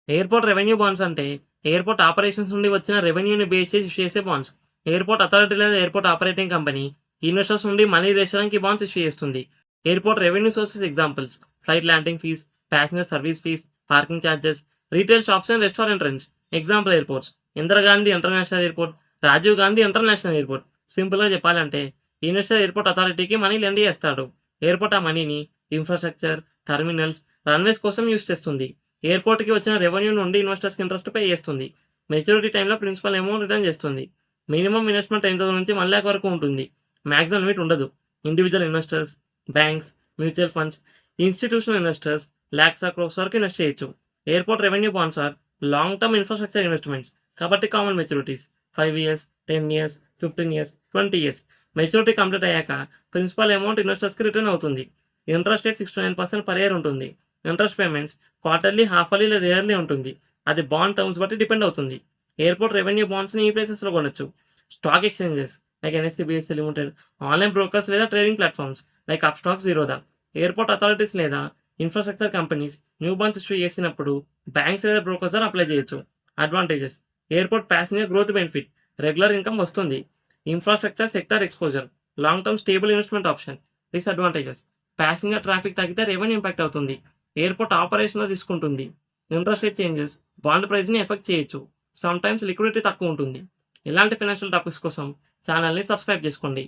Airport revenue bonds అంటే airport operations నుండి వచ్చిన రెవెన్యూని బేస్ చేసి ఇష్యూ చేసే బాండ్స్. ఎయిర్‌పోర్ట్ అథారిటీ లేదా ఎయిర్‌పోర్ట్ ఆపరేటింగ్ కంపెనీ ఇన్వెస్టర్స్ నుండి మనీ రేస్ చేయడానికి బాండ్స్ ఇష్యూ చేస్తుంది. Airport revenue sources examples flight landing fees, passenger service fees, parking charges, retail shops and restaurant rents. Example airports Indira Gandhi international airport, Rajiv Gandhi international airport. సింపుల్‌గా చెప్పాలంటే investor airport అథారిటీకి money lend చేస్తాడు. Airport ఆ మనీని infrastructure, terminals, runways కోసం use చేస్తుంది. ఎయిర్‌పోర్ట్‌కి వచ్చిన రెవెన్యూ నుండి ఇన్వెస్టర్స్‌కి ఇంట్రెస్ట్ పే చేస్తుంది. మెచ్యూరిటీ టైమ్‌లో ప్రిన్సిపల్ అమౌంట్ రిటర్న్ చేస్తుంది. మినిమమ్ ఇన్వెస్ట్‌మెంట్ 10,000 నుంచి 1,00,000 వరకు ఉంటుంది. మాక్సిమం లిమిట్ ఉండదు. Individual investors, banks, mutual funds, institutional investors lakhs or crores వరకు ఇన్వెస్ట్ చేయొచ్చు. Airport revenue bonds are long term infrastructure investments. కాబట్టి common maturities 5 years, 10 years, 15 years, 20 years. Maturity complete అయ్యాక principal amount ఇన్వెస్టర్స్‌కి return అవుతుంది. ఇంట్రెస్ట్ రేట్ 6-9% పర్ ఇయర్ ఉంటుంది. Interest payments quarterly, half yearly లేదా yearly ఉంటుంది. అది బాండ్ టర్మ్స్ బట్టి depend అవుతుంది. ఎయిర్‌పోర్ట్ రెవెన్యూ బాండ్స్‌ని ఈ ప్లేసెస్‌లో కొనొచ్చు. Stock exchanges like NSC, BSC limited, online brokers లేదా trading platforms like Upstox, Zerodha. Airport authorities లేదా infrastructure companies new bonds issue చేసినప్పుడు బ్యాంక్స్ లేదా బ్రోకర్స్ ద్వారా అప్లై చేయొచ్చు. Advantages airport passenger growth benefit regular income వస్తుంది. Infrastructure sector exposure long term stable investment option. Disadvantages passenger traffic తగ్గితే revenue impact అవుతుంది. Airport ఆపరేషన్‌లో తీసుకుంటుంది. ఇంట్రెస్ట్ రేట్ చేంజెస్ బాండ్ ప్రైస్‌ని ఎఫెక్ట్ చేయొచ్చు. సమ్‌టైమ్స్ లిక్విడిటీ తక్కువ ఉంటుంది. ఇలాంటి ఫైనాన్షియల్ టాపిక్స్ కోసం ఛానల్‌ని సబ్స్క్రైబ్ చేసుకోండి.